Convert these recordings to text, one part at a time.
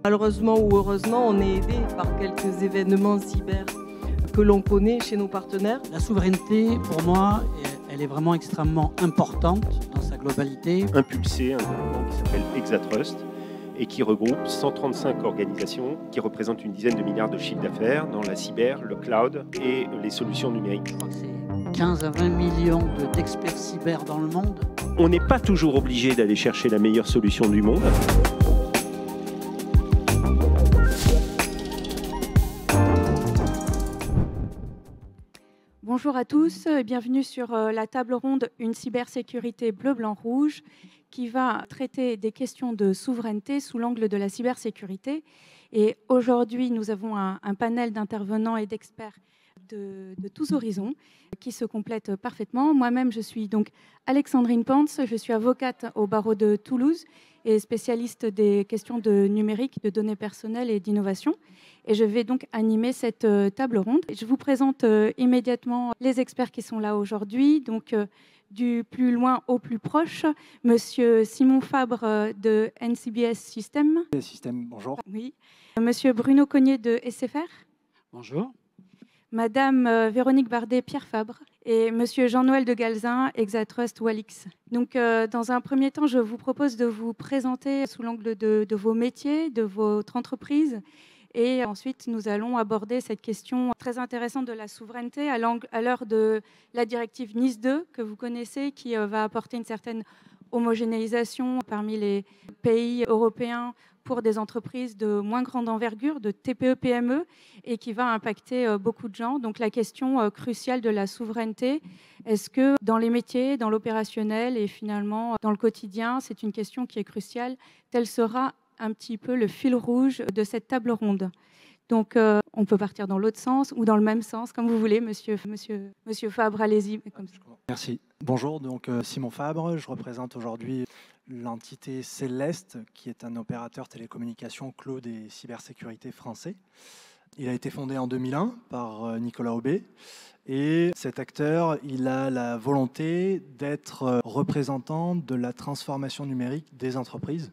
Malheureusement ou heureusement, on est aidé par quelques événements cyber que l'on connaît chez nos partenaires. La souveraineté, pour moi, elle est vraiment extrêmement importante dans sa globalité. Impulsé un mouvement qui s'appelle Exatrust et qui regroupe 135 organisations qui représentent une dizaine de milliards de chiffres d'affaires dans la cyber, le cloud et les solutions numériques. Je crois que c'est 15 à 20 millions d'experts cyber dans le monde. On n'est pas toujours obligé d'aller chercher la meilleure solution du monde. Bonjour à tous et bienvenue sur la table ronde Une cybersécurité bleu-blanc-rouge qui va traiter des questions de souveraineté sous l'angle de la cybersécurité. Et aujourd'hui, nous avons un panel d'intervenants et d'experts de tous horizons qui se complètent parfaitement. Moi-même, je suis donc Alexandrine Pantz, je suis avocate au barreau de Toulouse et spécialiste des questions de numérique, de données personnelles et d'innovation. Et je vais donc animer cette table ronde. Je vous présente immédiatement les experts qui sont là aujourd'hui. Donc, du plus loin au plus proche, Monsieur Simon Fabre de NCBS System. Bonjour. Oui. Monsieur Bruno Cognier de SFR. Bonjour. Madame Véronique Bardet, Pierre Fabre, et Monsieur Jean-Noël de Galzin, Exatrust Walix. Donc, dans un premier temps, je vous propose de vous présenter sous l'angle de vos métiers, de votre entreprise. Et ensuite, nous allons aborder cette question très intéressante de la souveraineté à l'heure de la directive Nice 2, que vous connaissez, qui va apporter une certaine homogénéisation parmi les pays européens pour des entreprises de moins grande envergure, de TPE-PME, et qui va impacter beaucoup de gens. Donc la question cruciale de la souveraineté, est-ce que dans les métiers, dans l'opérationnel et finalement dans le quotidien, c'est une question qui est cruciale. Tel sera un petit peu le fil rouge de cette table ronde. Donc on peut partir dans l'autre sens ou dans le même sens, comme vous voulez, monsieur Fabre, allez-y. Merci. Bonjour, donc Simon Fabre, je représente aujourd'hui l'entité Céleste, qui est un opérateur télécommunications cloud et cybersécurité français. Il a été fondé en 2001 par Nicolas Aubé. Et cet acteur, il a la volonté d'être représentant de la transformation numérique des entreprises.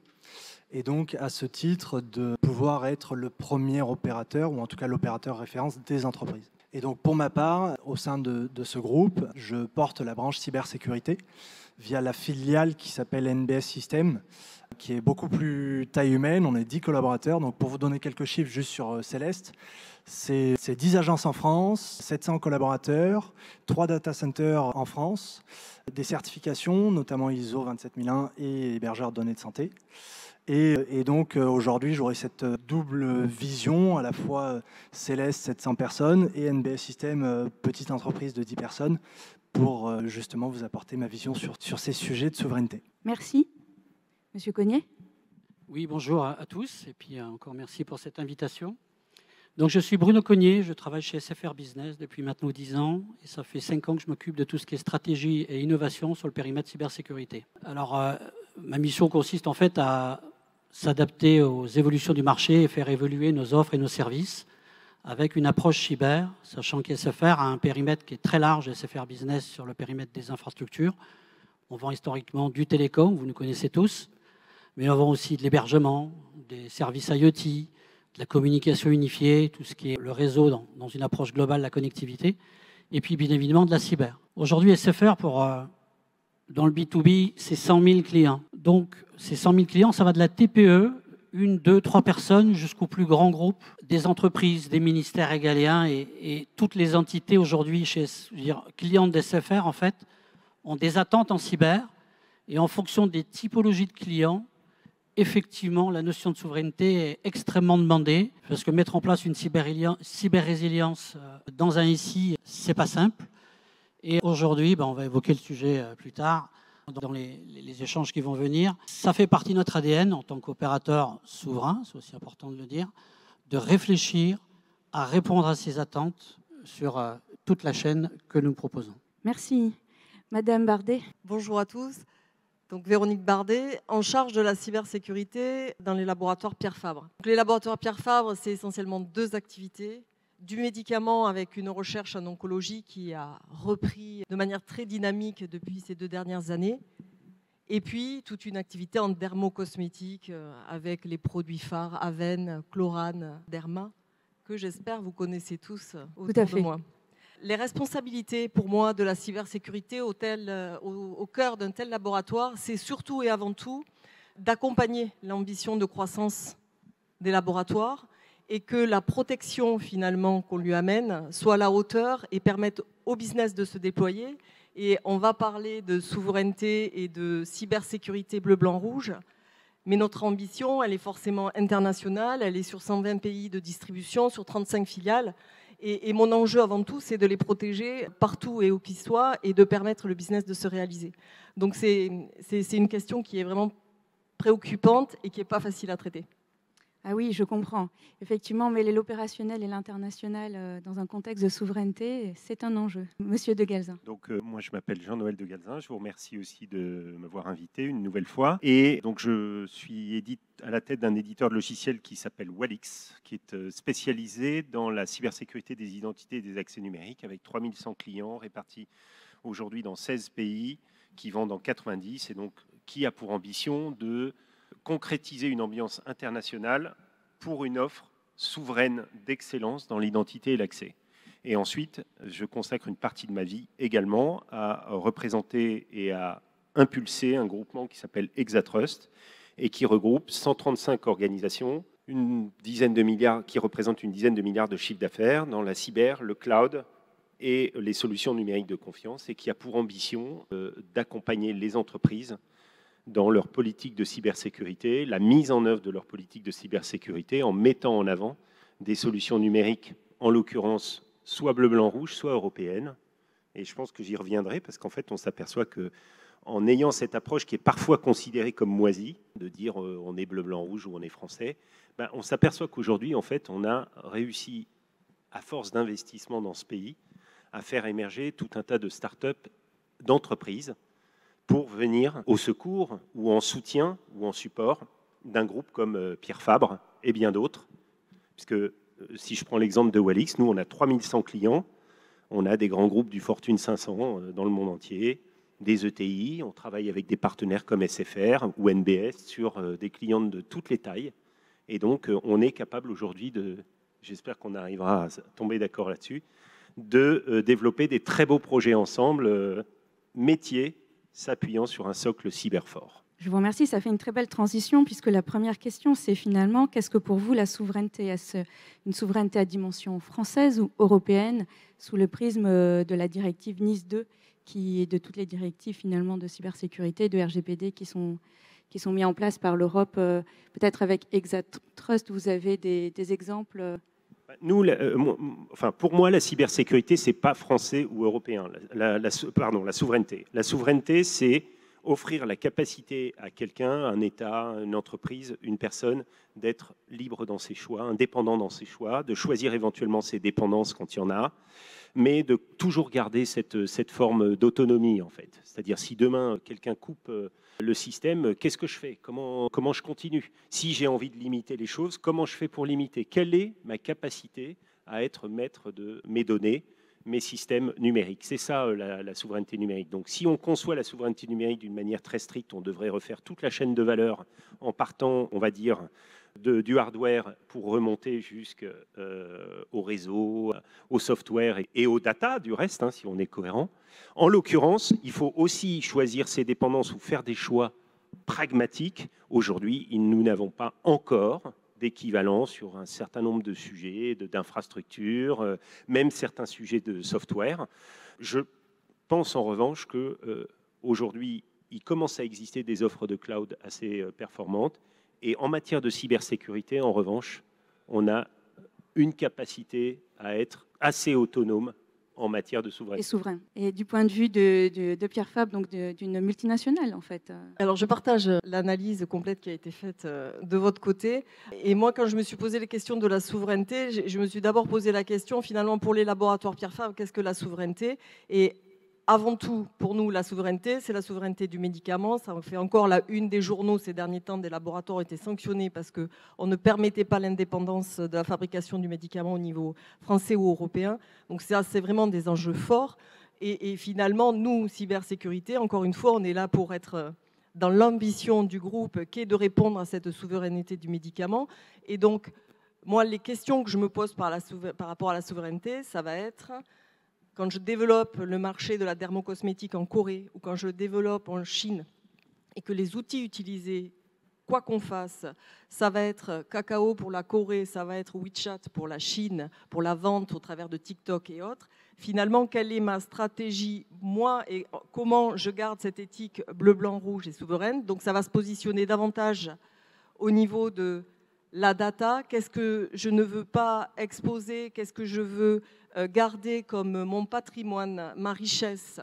Et donc, à ce titre, de pouvoir être le premier opérateur, ou en tout cas l'opérateur référence des entreprises. Et donc, pour ma part, au sein de ce groupe, je porte la branche cybersécurité via la filiale qui s'appelle NBS System, qui est beaucoup plus taille humaine. On est 10 collaborateurs. Donc, pour vous donner quelques chiffres juste sur Céleste, c'est 10 agences en France, 700 collaborateurs, 3 data centers en France, des certifications, notamment ISO 27001 et hébergeur de données de santé. Et donc aujourd'hui, j'aurai cette double vision, à la fois Céleste, 700 personnes, et NBS System, petite entreprise de 10 personnes, pour justement vous apporter ma vision sur ces sujets de souveraineté. Merci. Monsieur Cognier. Oui, bonjour à tous, et puis encore merci pour cette invitation. Donc je suis Bruno Cognier, je travaille chez SFR Business depuis maintenant 10 ans, et ça fait 5 ans que je m'occupe de tout ce qui est stratégie et innovation sur le périmètre cybersécurité. Alors ma mission consiste en fait à s'adapter aux évolutions du marché et faire évoluer nos offres et nos services avec une approche cyber, sachant qu'SFR a un périmètre qui est très large, SFR Business, sur le périmètre des infrastructures. On vend historiquement du télécom, vous nous connaissez tous, mais on vend aussi de l'hébergement, des services IoT, de la communication unifiée, tout ce qui est le réseau dans une approche globale de la connectivité, et puis bien évidemment de la cyber. Aujourd'hui, SFR, dans le B2B, c'est 100 000 clients. Donc, ces 100 000 clients, ça va de la TPE, 1, 2, 3 personnes, jusqu'au plus grand groupe, des entreprises, des ministères régaliens et toutes les entités aujourd'hui, clientes d'SFR, en fait, ont des attentes en cyber. Et en fonction des typologies de clients, effectivement, la notion de souveraineté est extrêmement demandée, parce que mettre en place une cyber-résilience dans un SI, c'est pas simple. Et aujourd'hui, on va évoquer le sujet plus tard, dans les échanges qui vont venir. Ça fait partie de notre ADN en tant qu'opérateur souverain, c'est aussi important de le dire, de réfléchir à répondre à ces attentes sur toute la chaîne que nous proposons. Merci. Madame Bardet. Bonjour à tous. Donc Véronique Bardet, en charge de la cybersécurité dans les laboratoires Pierre Fabre. Donc, les laboratoires Pierre Fabre, c'est essentiellement 2 activités. Du médicament avec une recherche en oncologie qui a repris de manière très dynamique depuis ces 2 dernières années. Et puis, toute une activité en dermocosmétique avec les produits phares Aven, Chlorane, Derma, que j'espère vous connaissez tous autour de moi. Les responsabilités, pour moi, de la cybersécurité au cœur d'un tel laboratoire, c'est surtout et avant tout d'accompagner l'ambition de croissance des laboratoires et que la protection, finalement, qu'on lui amène soit à la hauteur et permette au business de se déployer. Et on va parler de souveraineté et de cybersécurité bleu, blanc, rouge. Mais notre ambition, elle est forcément internationale. Elle est sur 120 pays de distribution, sur 35 filiales. Et mon enjeu avant tout, c'est de les protéger partout et où qu'ils soient et de permettre le business de se réaliser. Donc c'est une question qui est vraiment préoccupante et qui n'est pas facile à traiter. Ah oui, je comprends. Effectivement, mêler l'opérationnel et l'international dans un contexte de souveraineté, c'est un enjeu. Monsieur de Galzin. Donc, moi, je m'appelle Jean-Noël de Galzin. Je vous remercie aussi de m'avoir invité une nouvelle fois. Et donc, je suis à la tête d'un éditeur de logiciels qui s'appelle Walix, qui est spécialisé dans la cybersécurité des identités et des accès numériques, avec 3100 clients répartis aujourd'hui dans 16 pays, qui vendent en 90, et donc qui a pour ambition de concrétiser une ambiance internationale pour une offre souveraine d'excellence dans l'identité et l'accès. Et ensuite, je consacre une partie de ma vie également à représenter et à impulser un groupement qui s'appelle Exatrust et qui regroupe 135 organisations, qui représentent une dizaine de milliards de chiffre d'affaires dans la cyber, le cloud et les solutions numériques de confiance, et qui a pour ambition d'accompagner les entreprises dans leur politique de cybersécurité, la mise en œuvre de leur politique de cybersécurité en mettant en avant des solutions numériques, en l'occurrence soit bleu, blanc, rouge, soit européennes. Et je pense que j'y reviendrai parce qu'en fait, on s'aperçoit qu'en ayant cette approche qui est parfois considérée comme moisie, de dire on est bleu, blanc, rouge ou on est français, on s'aperçoit qu'aujourd'hui, en fait, on a réussi, à force d'investissement dans ce pays, à faire émerger tout un tas de start-up, d'entreprises, pour venir au secours ou en soutien ou en support d'un groupe comme Pierre Fabre et bien d'autres. Puisque si je prends l'exemple de Walix, nous on a 3100 clients, on a des grands groupes du Fortune 500 dans le monde entier, des ETI, on travaille avec des partenaires comme SFR ou NBS sur des clients de toutes les tailles. Et donc on est capable aujourd'hui j'espère qu'on arrivera à tomber d'accord là-dessus, de développer des très beaux projets ensemble, métiers, s'appuyant sur un socle cyberfort. Je vous remercie, ça fait une très belle transition puisque la première question, c'est finalement, qu'est-ce que pour vous la souveraineté? Est-ce une souveraineté à dimension française ou européenne sous le prisme de la directive NIS 2 qui est de toutes les directives finalement de cybersécurité, de RGPD qui sont mis en place par l'Europe? Peut-être avec Exatrust, vous avez des exemples? Nous, pour moi, la cybersécurité, c'est pas français ou européen. La souveraineté. La souveraineté, c'est offrir la capacité à quelqu'un, un État, une entreprise, une personne, d'être libre dans ses choix, indépendant dans ses choix, de choisir éventuellement ses dépendances quand il y en a, mais de toujours garder cette forme d'autonomie, en fait. C'est-à-dire, si demain, quelqu'un coupe le système, qu'est-ce que je fais? Comment je continue? Si j'ai envie de limiter les choses, comment je fais pour limiter? Quelle est ma capacité à être maître de mes données, mes systèmes numériques? C'est ça la souveraineté numérique. Donc si on conçoit la souveraineté numérique d'une manière très stricte, on devrait refaire toute la chaîne de valeur en partant, on va dire, du hardware pour remonter jusqu'au réseau, au software et aux data du reste, si on est cohérent. En l'occurrence, il faut aussi choisir ses dépendances ou faire des choix pragmatiques. Aujourd'hui, nous n'avons pas encore d'équivalent sur un certain nombre de sujets, d'infrastructures, même certains sujets de software. Je pense en revanche qu'aujourd'hui, il commence à exister des offres de cloud assez performantes. Et en matière de cybersécurité, en revanche, on a une capacité à être assez autonome en matière de souveraineté. Et souverain. Et du point de vue de Pierre Fabre, donc d'une multinationale, en fait. Alors, je partage l'analyse complète qui a été faite de votre côté. Et moi, quand je me suis posé les questions de la souveraineté, je me suis d'abord posé la question, finalement, pour les laboratoires Pierre Fabre, qu'est-ce que la souveraineté? Et avant tout, pour nous, la souveraineté, c'est la souveraineté du médicament. Ça fait encore la une des journaux ces derniers temps. Des laboratoires ont été sanctionnés parce qu'on ne permettait pas l'indépendance de la fabrication du médicament au niveau français ou européen. Donc ça, c'est vraiment des enjeux forts. Et finalement, nous, cybersécurité, encore une fois, on est là pour être dans l'ambition du groupe qui est de répondre à cette souveraineté du médicament. Et donc, moi, les questions que je me pose par rapport à la souveraineté, ça va être, quand je développe le marché de la dermocosmétique en Corée ou quand je le développe en Chine et que les outils utilisés, quoi qu'on fasse, ça va être Kakao pour la Corée, ça va être WeChat pour la Chine, pour la vente au travers de TikTok et autres. Finalement, quelle est ma stratégie, moi, et comment je garde cette éthique bleu, blanc, rouge et souveraine? Donc ça va se positionner davantage au niveau de la data, qu'est-ce que je ne veux pas exposer, qu'est-ce que je veux garder comme mon patrimoine, ma richesse,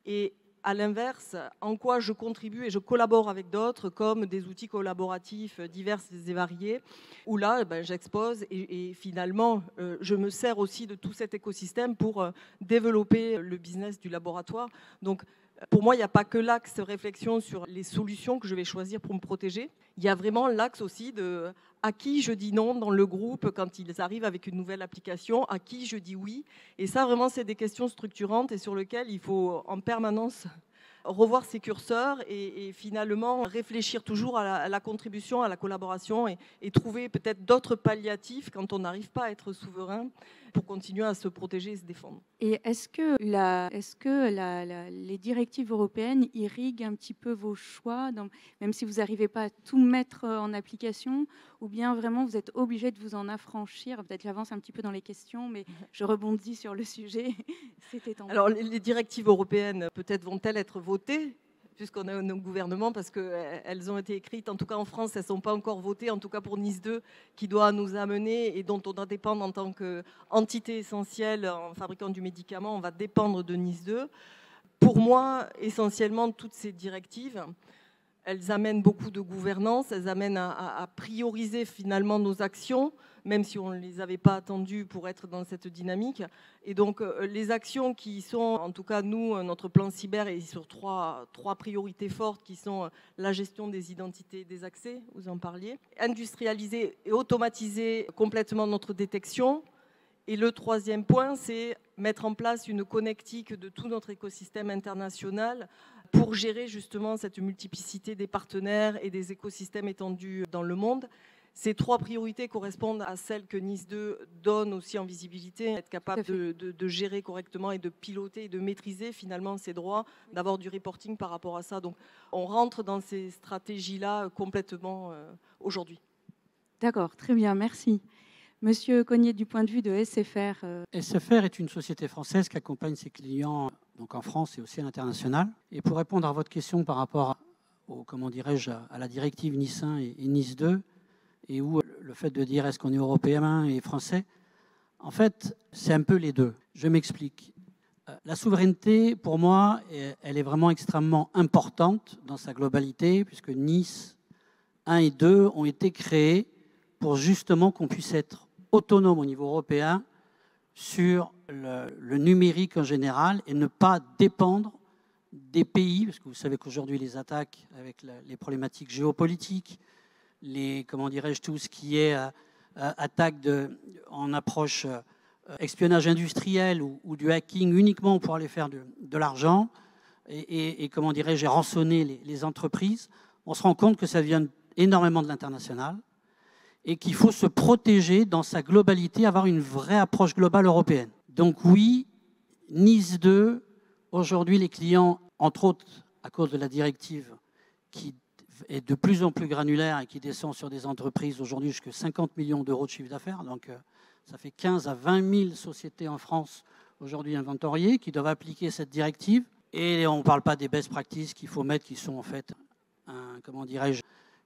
et à l'inverse, en quoi je contribue et je collabore avec d'autres, comme des outils collaboratifs divers et variés, où là, j'expose et finalement, je me sers aussi de tout cet écosystème pour développer le business du laboratoire. Donc, pour moi, il n'y a pas que l'axe réflexion sur les solutions que je vais choisir pour me protéger. Il y a vraiment l'axe aussi de à qui je dis non dans le groupe quand ils arrivent avec une nouvelle application, à qui je dis oui. Et ça, vraiment, c'est des questions structurantes et sur lesquelles il faut en permanence revoir ses curseurs et finalement réfléchir toujours à la contribution, à la collaboration et trouver peut-être d'autres palliatifs quand on n'arrive pas à être souverain pour continuer à se protéger et se défendre. Et est-ce que les directives européennes irriguent un petit peu vos choix, même si vous n'arrivez pas à tout mettre en application, ou bien vraiment vous êtes obligé de vous en affranchir? Peut-être j'avance un petit peu dans les questions, mais je rebondis sur le sujet. Alors les directives européennes peut-être vont-elles être votées puisqu'on a nos gouvernements, parce qu'elles ont été écrites, en tout cas en France, elles ne sont pas encore votées, en tout cas pour Nice 2, qui doit nous amener et dont on doit dépendre en tant qu'entité essentielle en fabriquant du médicament, on va dépendre de Nice 2. Pour moi, essentiellement, toutes ces directives, elles amènent beaucoup de gouvernance, elles amènent à prioriser finalement nos actions, même si on ne les avait pas attendues pour être dans cette dynamique. Et donc, les actions qui sont, en tout cas, nous, notre plan cyber est sur trois priorités fortes qui sont la gestion des identités et des accès, vous en parliez, industrialiser et automatiser complètement notre détection. Et le troisième point, c'est mettre en place une connectique de tout notre écosystème international pour gérer justement cette multiplicité des partenaires et des écosystèmes étendus dans le monde. Ces trois priorités correspondent à celles que Nice 2 donne aussi en visibilité, être capable de gérer correctement et de piloter et de maîtriser finalement ses droits, d'avoir du reporting par rapport à ça. Donc on rentre dans ces stratégies-là complètement aujourd'hui. D'accord, très bien, merci. Monsieur Cognier, du point de vue de SFR. SFR est une société française qui accompagne ses clients donc en France et aussi à l'international. Et pour répondre à votre question par rapport à la directive Nice 1 et Nice 2, et où le fait de dire est-ce qu'on est européen et français, en fait, c'est un peu les deux. Je m'explique. La souveraineté, pour moi, elle est vraiment extrêmement importante dans sa globalité, puisque Nice 1 et 2 ont été créés pour justement qu'on puisse être autonome au niveau européen sur le numérique en général et ne pas dépendre des pays, parce que vous savez qu'aujourd'hui les attaques avec les problématiques géopolitiques, tout ce qui est attaque en approche espionnage industriel ou du hacking uniquement pour aller faire de l'argent et rançonner les entreprises, on se rend compte que ça vient énormément de l'international et qu'il faut se protéger dans sa globalité, avoir une vraie approche globale européenne. Donc oui, Nice 2, aujourd'hui les clients, entre autres à cause de la directive qui est de plus en plus granulaire et qui descend sur des entreprises aujourd'hui jusqu'à 50 millions d'euros de chiffre d'affaires, donc ça fait 15 à 20 000 sociétés en France aujourd'hui inventoriées qui doivent appliquer cette directive. Et on ne parle pas des best practices qu'il faut mettre, qui sont en fait,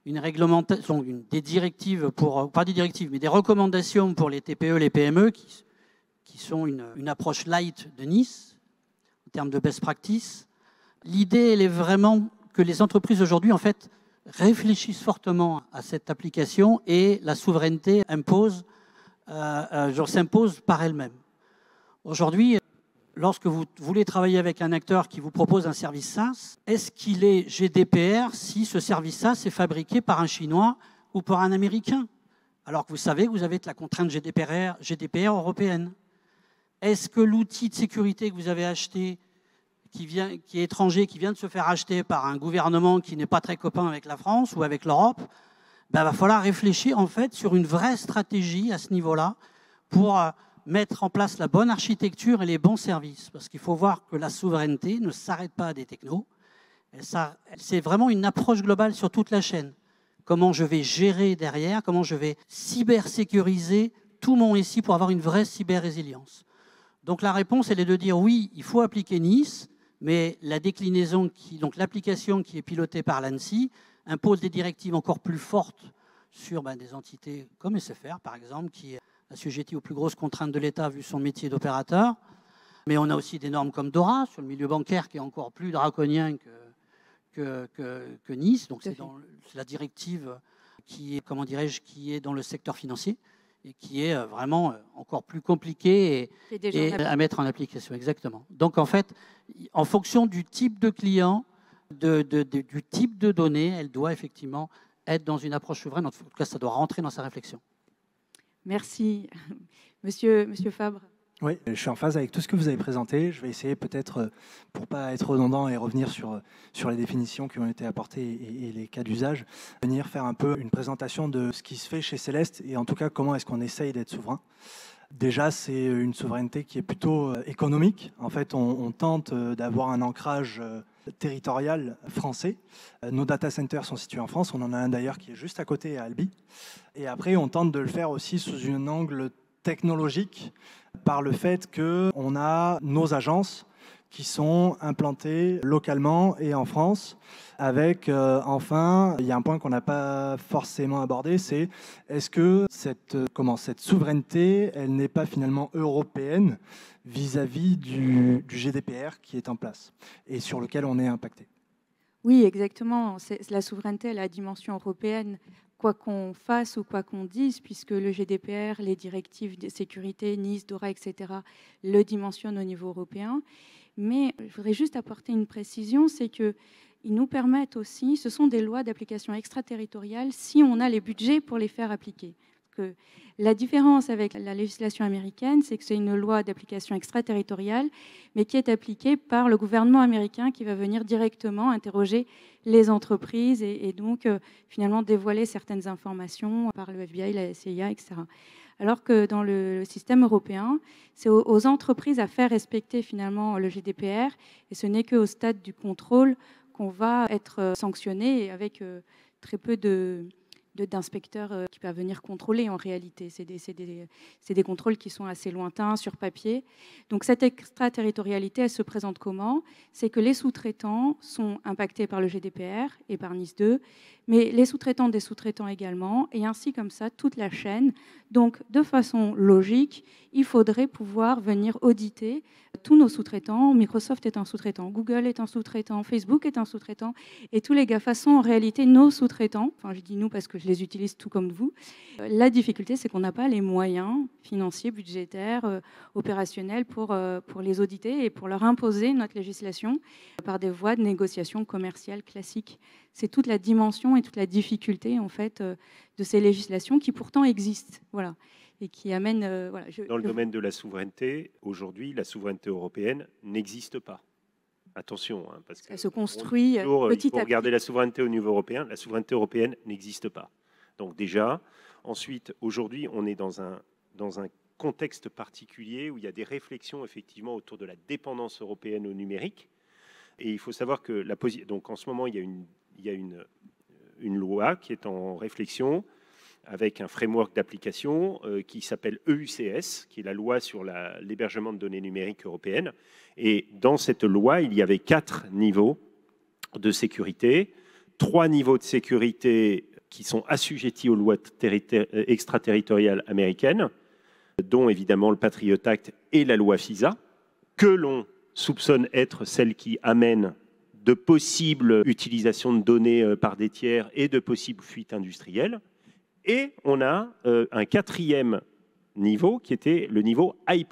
une réglementation, des directives pas des directives, mais des recommandations pour les TPE, les PME, qui sont une approche light de Nice, en termes de best practices. L'idée, elle est vraiment que les entreprises aujourd'hui, en fait, réfléchissent fortement à cette application et la souveraineté s'impose par elle-même. Aujourd'hui, lorsque vous voulez travailler avec un acteur qui vous propose un service SaaS, est-ce qu'il est GDPR si ce service SaaS est fabriqué par un Chinois ou par un Américain? Alors que vous savez que vous avez la contrainte GDPR européenne. Est-ce que l'outil de sécurité que vous avez acheté, qui est étranger, qui vient de se faire acheter par un gouvernement qui n'est pas très copain avec la France ou avec l'Europe, ben, va falloir réfléchir en fait sur une vraie stratégie à ce niveau-là pour mettre en place la bonne architecture et les bons services. Parce qu'il faut voir que la souveraineté ne s'arrête pas à des technos. C'est vraiment une approche globale sur toute la chaîne. Comment je vais gérer derrière, comment je vais cybersécuriser tout mon SI pour avoir une vraie cyber-résilience. Donc la réponse, elle est de dire oui, il faut appliquer Nice, mais la déclinaison, donc l'application qui est pilotée par l'ANSSI, impose des directives encore plus fortes sur des entités comme SFR, par exemple, qui est assujettie aux plus grosses contraintes de l'État vu son métier d'opérateur. Mais on a aussi des normes comme DORA sur le milieu bancaire qui est encore plus draconien que Nice. Donc c'est la directive qui est, qui est dans le secteur financier et qui est vraiment encore plus compliquée et à mettre en application. Exactement. Donc en fait, en fonction du type de client, du type de données, elle doit effectivement être dans une approche souveraine. En tout cas, ça doit rentrer dans sa réflexion. Merci. Monsieur Fabre. Oui, je suis en phase avec tout ce que vous avez présenté. Je vais essayer peut-être, pour ne pas être redondant et revenir sur les définitions qui ont été apportées et les cas d'usage, venir faire un peu une présentation de ce qui se fait chez Céleste et en tout cas comment est-ce qu'on essaye d'être souverain. Déjà, c'est une souveraineté qui est plutôt économique. En fait, on tente d'avoir un ancrage territorial français. Nos data centers sont situés en France. On en a un d'ailleurs qui est juste à côté à Albi. Et après, on tente de le faire aussi sous un angle technologique par le fait qu'on a nos agences qui sont implantées localement et en France avec, enfin, il y a un point qu'on n'a pas forcément abordé, c'est est-ce que cette souveraineté, elle n'est pas finalement européenne vis-à-vis du GDPR qui est en place et sur lequel on est impacté. Oui, exactement. La souveraineté a la dimension européenne, quoi qu'on fasse ou quoi qu'on dise, puisque le GDPR, les directives de sécurité, Nice, DORA, etc., le dimensionnent au niveau européen. Mais je voudrais juste apporter une précision, c'est qu'ils nous permettent aussi, ce sont des lois d'application extraterritoriale si on a les budgets pour les faire appliquer. Que la différence avec la législation américaine, c'est que c'est une loi d'application extraterritoriale, mais qui est appliquée par le gouvernement américain qui va venir directement interroger les entreprises et donc finalement dévoiler certaines informations par le FBI, la CIA, etc. Alors que dans le système européen, c'est aux entreprises à faire respecter finalement le GDPR et ce n'est qu'au stade du contrôle qu'on va être sanctionné avec très peu d'inspecteurs qui peuvent venir contrôler en réalité. C'est des contrôles qui sont assez lointains sur papier. Donc cette extraterritorialité, elle se présente comment? C'est que les sous-traitants sont impactés par le GDPR et par NIS 2, mais les sous-traitants des sous-traitants également, et ainsi comme ça, toute la chaîne. Donc de façon logique, il faudrait pouvoir venir auditer tous nos sous-traitants. Microsoft est un sous-traitant, Google est un sous-traitant, Facebook est un sous-traitant, et tous les GAFA sont en réalité nos sous-traitants. Enfin, je dis nous parce que je les utilise tout comme vous. La difficulté, c'est qu'on n'a pas les moyens financiers, budgétaires, opérationnels pour les auditer et pour leur imposer notre législation par des voies de négociation commerciale classiques. C'est toute la dimension et toute la difficulté en fait de ces législations qui pourtant existent. Voilà. Et qui amène. Dans le domaine de la souveraineté, aujourd'hui, la souveraineté européenne n'existe pas. Attention, parce que ça se construit petit à petit. Il faut regarder la souveraineté au niveau européen. La souveraineté européenne n'existe pas. Donc déjà, ensuite, aujourd'hui, on est dans un contexte particulier où il y a des réflexions effectivement autour de la dépendance européenne au numérique. Et il faut savoir que donc en ce moment, il y a une loi qui est en réflexion avec un framework d'application qui s'appelle EUCS, qui est la loi sur l'hébergement de données numériques européennes. Et dans cette loi, il y avait 4 niveaux de sécurité, 3 niveaux de sécurité qui sont assujettis aux lois extraterritoriales américaines, dont évidemment le Patriot Act et la loi FISA, que l'on soupçonne être celles qui amènent de possibles utilisations de données par des tiers et de possibles fuites industrielles. Et on a un 4e niveau qui était le niveau I+,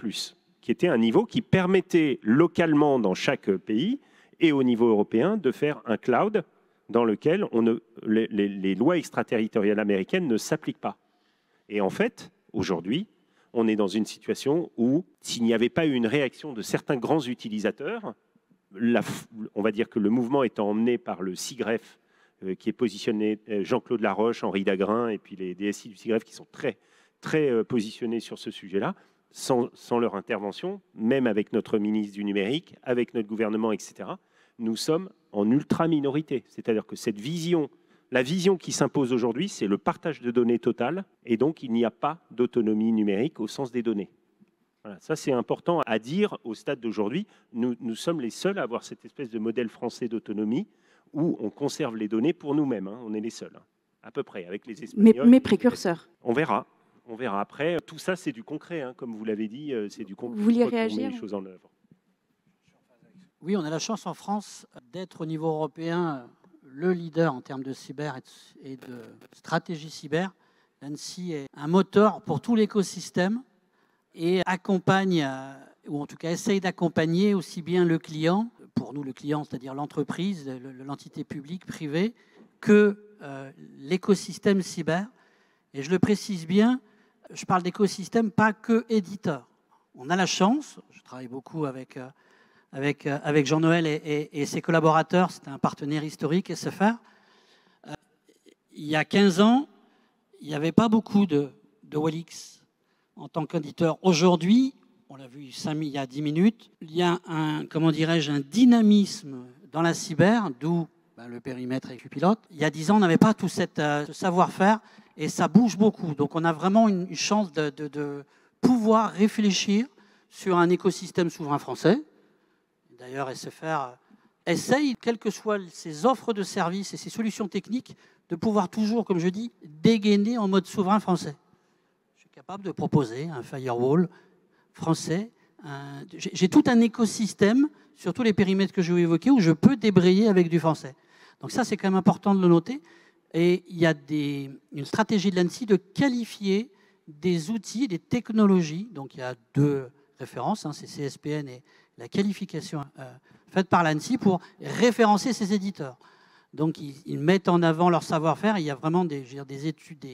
qui était un niveau qui permettait localement dans chaque pays et au niveau européen de faire un cloud dans lequel les lois extraterritoriales américaines ne s'appliquent pas. Et en fait, aujourd'hui, on est dans une situation où, s'il n'y avait pas eu une réaction de certains grands utilisateurs, on va dire que le mouvement étant emmené par le CIGREF, qui est positionné, Jean-Claude Laroche, Henri Dagrin, et puis les DSI du CIGREF qui sont très positionnés sur ce sujet-là, sans leur intervention, même avec notre ministre du numérique, avec notre gouvernement, etc., nous sommes en ultra-minorité. C'est-à-dire que la vision qui s'impose aujourd'hui, c'est le partage de données total, et donc il n'y a pas d'autonomie numérique au sens des données. Voilà, ça c'est important à dire au stade d'aujourd'hui. Nous sommes les seuls à avoir cette espèce de modèle français d'autonomie où on conserve les données pour nous-mêmes. Hein. On est les seuls, hein, à peu près, avec les Espagnols. Mais précurseurs. On verra. On verra après. Tout ça, c'est du concret, hein, comme vous l'avez dit, c'est du concret. Vous vouliez On met réagir? les choses en œuvre. Oui, on a la chance en France d'être au niveau européen le leader en termes de cyber et de stratégie cyber. L'ANSSI est un moteur pour tout l'écosystème et accompagne, ou en tout cas essaye d'accompagner aussi bien le client, pour nous le client, c'est-à-dire l'entreprise, l'entité publique, privée, que l'écosystème cyber. Et je le précise bien, je parle d'écosystème, pas que éditeur. On a la chance, je travaille beaucoup avec Jean-Noël et ses collaborateurs, c'est un partenaire historique, SFR. Il y a 15 ans, il n'y avait pas beaucoup de Walix en tant qu'éditeur. Aujourd'hui, on l'a vu il y a 10 minutes, il y a un dynamisme dans la cyber, d'où le périmètre avec Pilote. Il y a 10 ans, on n'avait pas tout ce savoir-faire et ça bouge beaucoup. Donc on a vraiment une chance de pouvoir réfléchir sur un écosystème souverain français. D'ailleurs, SFR essaye, quelles que soient ses offres de services et ses solutions techniques, de pouvoir toujours, comme je dis, dégainer en mode souverain français. Je suis capable de proposer un firewall français. J'ai tout un écosystème sur tous les périmètres que je vais évoquer où je peux débrayer avec du français. Donc ça, c'est quand même important de le noter. Et il y a une stratégie de l'ANSSI de qualifier des outils, des technologies. Donc il y a 2 références, hein, c'est CSPN et la qualification faite par l'ANSSI pour référencer ces éditeurs. Donc ils mettent en avant leur savoir-faire. Il y a vraiment des études,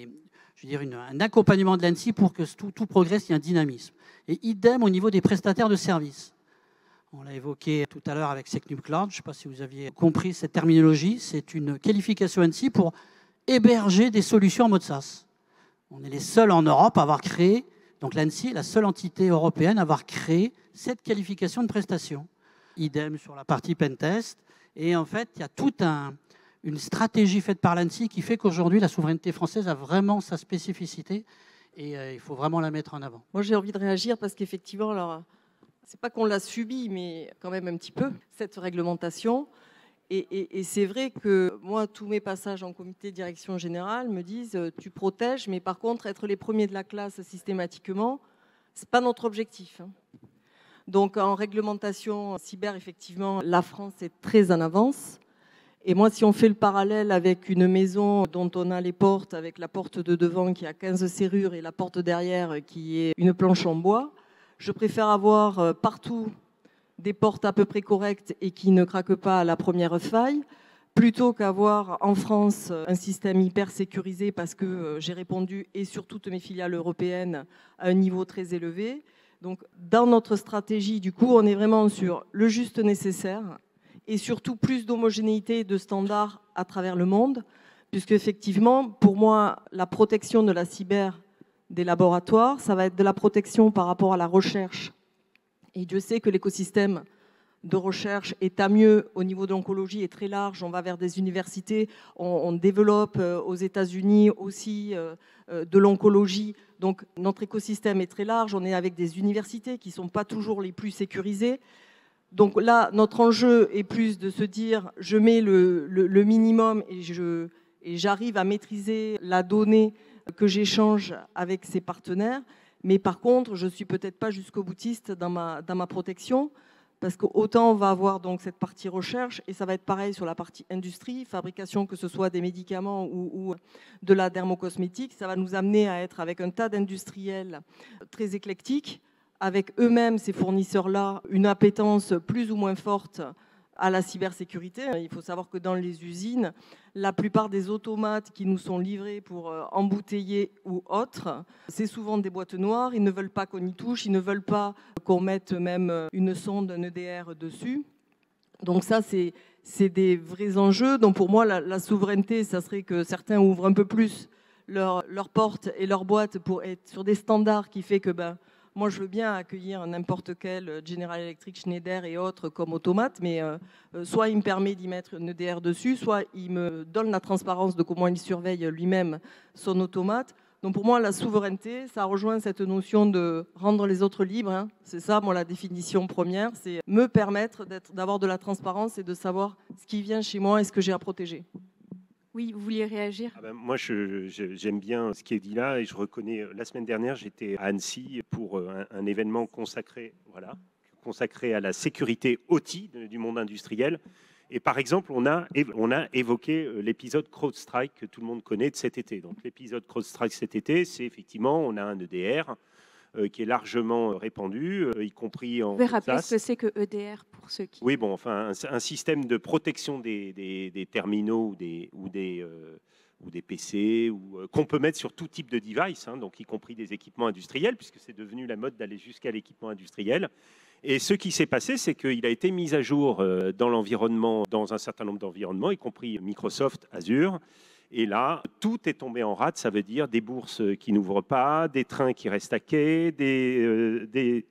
un accompagnement de l'ANSSI pour que tout progresse, il y a un dynamisme. Et idem au niveau des prestataires de services. On l'a évoqué tout à l'heure avec Secnum Cloud. Je ne sais pas si vous aviez compris cette terminologie. C'est une qualification ANSSI pour héberger des solutions en mode SaaS. On est les seuls en Europe à avoir créé, donc l'ANSSI est la seule entité européenne à avoir créé cette qualification de prestation. Idem sur la partie pentest. Et en fait, il y a toute une stratégie faite par l'ANSSI qui fait qu'aujourd'hui, la souveraineté française a vraiment sa spécificité et il faut vraiment la mettre en avant. Moi, j'ai envie de réagir parce qu'effectivement, alors, c'est pas qu'on l'a subi, mais quand même un petit peu, cette réglementation. Et c'est vrai que moi, tous mes passages en comité de direction générale me disent tu protèges, mais par contre, être les premiers de la classe systématiquement, c'est pas notre objectif. Donc, en réglementation cyber, effectivement, la France est très en avance. Et moi, si on fait le parallèle avec une maison dont on a les portes, avec la porte de devant qui a 15 serrures et la porte derrière qui est une planche en bois, je préfère avoir partout des portes à peu près correctes et qui ne craquent pas à la première faille, plutôt qu'avoir en France un système hyper sécurisé parce que j'ai répondu, et sur toutes mes filiales européennes, à un niveau très élevé. Donc, dans notre stratégie, du coup, on est vraiment sur le juste nécessaire et surtout plus d'homogénéité et de standards à travers le monde, puisque effectivement, pour moi, la protection de la cyber des laboratoires, ça va être de la protection par rapport à la recherche. Et Dieu sait que l'écosystème de recherche est à mieux au niveau de l'oncologie, est très large. On va vers des universités, on développe aux États-Unis aussi de l'oncologie. Donc notre écosystème est très large. On est avec des universités qui ne sont pas toujours les plus sécurisées. Donc là, notre enjeu est plus de se dire, je mets le minimum et j'arrive à maîtriser la donnée que j'échange avec ces partenaires. Mais par contre, je ne suis peut-être pas jusqu'au boutiste dans ma protection, parce qu'autant on va avoir donc cette partie recherche, et ça va être pareil sur la partie industrie, fabrication, que ce soit des médicaments ou de la dermocosmétique. Ça va nous amener à être avec un tas d'industriels très éclectiques, avec eux-mêmes, ces fournisseurs-là, une appétence plus ou moins forte à la cybersécurité. Il faut savoir que dans les usines, la plupart des automates qui nous sont livrés pour embouteiller ou autres, c'est souvent des boîtes noires. Ils ne veulent pas qu'on y touche, ils ne veulent pas qu'on mette même une sonde, un EDR dessus. Donc ça, c'est des vrais enjeux. Donc pour moi, la souveraineté, ça serait que certains ouvrent un peu plus leurs portes et leurs boîtes pour être sur des standards qui fait que moi, je veux bien accueillir n'importe quel General Electric, Schneider et autres comme automate, mais soit il me permet d'y mettre une EDR dessus, soit il me donne la transparence de comment il surveille lui-même son automate. Donc pour moi, la souveraineté, ça rejoint cette notion de rendre les autres libres, hein. C'est ça, moi, la définition première, c'est me permettre d'avoir de la transparence et de savoir ce qui vient chez moi et ce que j'ai à protéger. Oui, vous vouliez réagir? Moi, j'aime bien ce qui est dit là et je reconnais. La semaine dernière, j'étais à Annecy pour un événement consacré à la sécurité OT du monde industriel. Et par exemple, on a évoqué l'épisode CrowdStrike que tout le monde connaît de cet été. Donc l'épisode CrowdStrike cet été, c'est effectivement, on a un EDR qui est largement répandu, y compris en. Vous pouvez rappeler ce que c'est que EDR pour ceux qui. Oui, bon, enfin, un système de protection des terminaux ou des PC qu'on peut mettre sur tout type de device, hein, donc y compris des équipements industriels, puisque c'est devenu la mode d'aller jusqu'à l'équipement industriel. Et ce qui s'est passé, c'est qu'il a été mis à jour dans l'environnement, dans un certain nombre d'environnements, y compris Microsoft Azure. Et là, tout est tombé en rade. Ça veut dire des bourses qui n'ouvrent pas, des trains qui restent à quai, des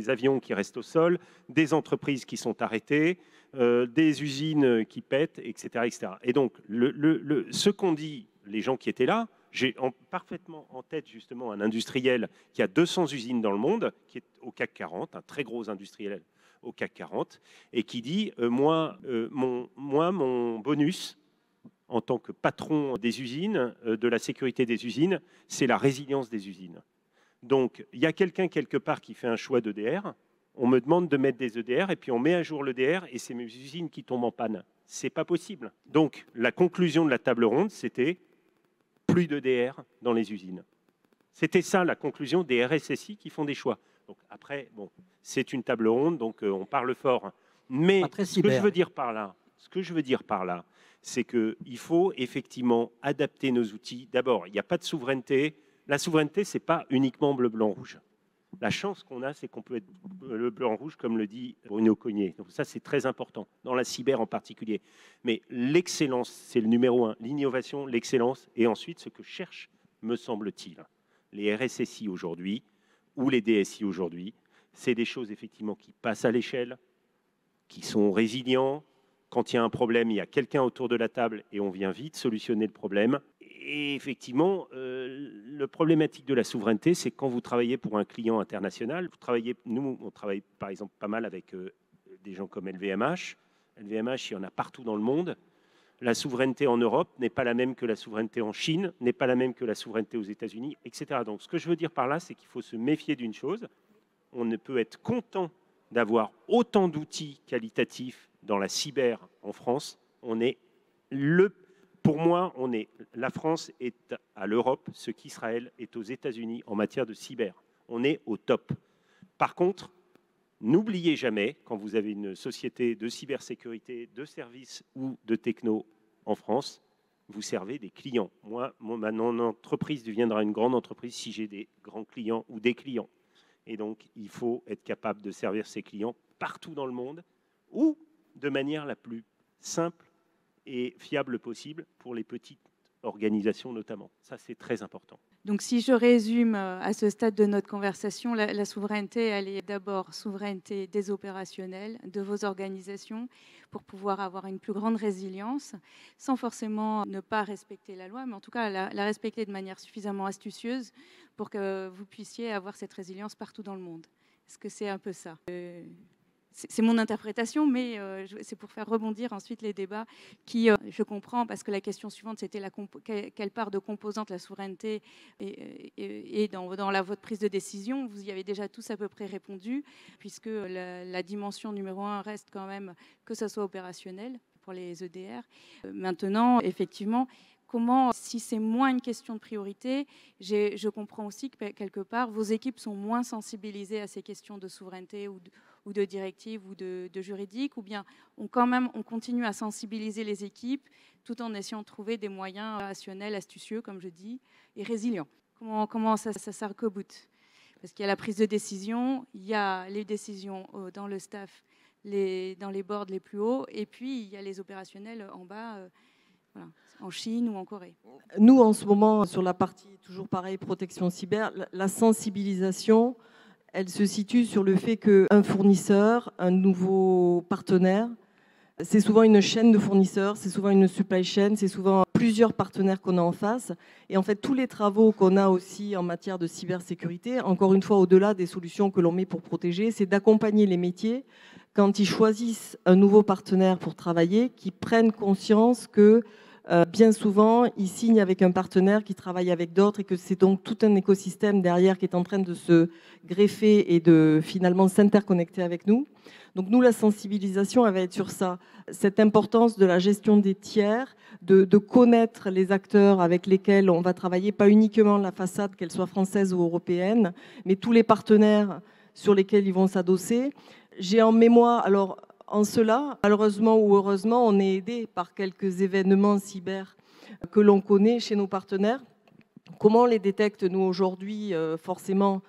avions qui restent au sol, des entreprises qui sont arrêtées, des usines qui pètent, etc. etc. Et donc, ce qu'ont dit les gens qui étaient là, j'ai parfaitement en tête justement un industriel qui a 200 usines dans le monde, qui est au CAC 40, un très gros industriel au CAC 40, et qui dit moi, mon bonus en tant que patron des usines, de la sécurité des usines, c'est la résilience des usines. Donc, il y a quelqu'un quelque part qui fait un choix d'EDR, on me demande de mettre des EDR, et puis on met à jour l'EDR, et c'est mes usines qui tombent en panne. C'est pas possible. Donc, la conclusion de la table ronde, c'était plus d'EDR dans les usines. C'était ça la conclusion des RSSI qui font des choix. Donc après, bon, c'est une table ronde, donc on parle fort. Mais ce que je veux dire par là, c'est qu'il faut effectivement adapter nos outils. D'abord, il n'y a pas de souveraineté. La souveraineté, ce n'est pas uniquement bleu, blanc, rouge. La chance qu'on a, c'est qu'on peut être le blanc, rouge, comme le dit Bruno Cognier. Donc ça, c'est très important, dans la cyber en particulier. Mais l'excellence, c'est le numéro un. L'innovation, l'excellence, et ensuite, ce que cherchent, me semble-t-il, les RSSI aujourd'hui, ou les DSI aujourd'hui, c'est des choses effectivement qui passent à l'échelle, qui sont résilients. Quand il y a un problème, il y a quelqu'un autour de la table et on vient vite solutionner le problème. Et effectivement, le problématique de la souveraineté, c'est quand vous travaillez pour un client international, nous, on travaille par exemple pas mal avec des gens comme LVMH. LVMH, il y en a partout dans le monde. La souveraineté en Europe n'est pas la même que la souveraineté en Chine, n'est pas la même que la souveraineté aux États-Unis, etc. Donc ce que je veux dire par là, c'est qu'il faut se méfier d'une chose. On ne peut être content d'avoir autant d'outils qualitatifs dans la cyber en France. Pour moi, la France est à l'Europe ce qu'Israël est aux États-Unis en matière de cyber. On est au top. Par contre, n'oubliez jamais, quand vous avez une société de cybersécurité, de services ou de techno en France, vous servez des clients. Moi, mon entreprise deviendra une grande entreprise si j'ai des grands clients ou des clients. Et donc, il faut être capable de servir ses clients partout dans le monde ou de manière la plus simple et fiable possible pour les petites organisations notamment. Ça, c'est très important. Donc, si je résume à ce stade de notre conversation, la souveraineté, elle est d'abord souveraineté des opérationnels, de vos organisations, pour pouvoir avoir une plus grande résilience, sans forcément ne pas respecter la loi, mais en tout cas la respecter de manière suffisamment astucieuse pour que vous puissiez avoir cette résilience partout dans le monde. Est-ce que c'est un peu ça ? C'est mon interprétation, mais c'est pour faire rebondir ensuite les débats qui, je comprends, parce que la question suivante, c'était quelle part de composante la souveraineté est dans votre prise de décision. Vous y avez déjà tous à peu près répondu, puisque la dimension numéro 1 reste quand même que ça soit opérationnel pour les EDR. Maintenant, effectivement, comment, si c'est moins une question de priorité, je comprends aussi que quelque part, vos équipes sont moins sensibilisées à ces questions de souveraineté ou de directives ou de juridique, ou bien on continue à sensibiliser les équipes tout en essayant de trouver des moyens rationnels, astucieux, comme je dis, et résilients. Comment ça s'arc-boute ? Parce qu'il y a la prise de décision, il y a les décisions dans le staff, dans les boards les plus hauts. Et puis, il y a les opérationnels en bas, voilà, en Chine ou en Corée. Nous, en ce moment, sur la partie, toujours pareil, protection cyber, la sensibilisation, elle se situe sur le fait qu'un fournisseur, un nouveau partenaire, c'est souvent une chaîne de fournisseurs, c'est souvent une supply chain, c'est souvent plusieurs partenaires qu'on a en face. Et en fait, tous les travaux qu'on a aussi en matière de cybersécurité, encore une fois, au-delà des solutions que l'on met pour protéger, c'est d'accompagner les métiers quand ils choisissent un nouveau partenaire pour travailler, qui prennent conscience que bien souvent, ils signent avec un partenaire qui travaille avec d'autres et que c'est donc tout un écosystème derrière qui est en train de se greffer et de finalement s'interconnecter avec nous. Donc nous, la sensibilisation, elle va être sur ça, cette importance de la gestion des tiers, de connaître les acteurs avec lesquels on va travailler, pas uniquement la façade, qu'elle soit française ou européenne, mais tous les partenaires sur lesquels ils vont s'adosser. J'ai en mémoire, alors en cela, malheureusement ou heureusement, on est aidé par quelques événements cyber que l'on connaît chez nos partenaires. Comment on les détecte, nous, aujourd'hui? Forcément,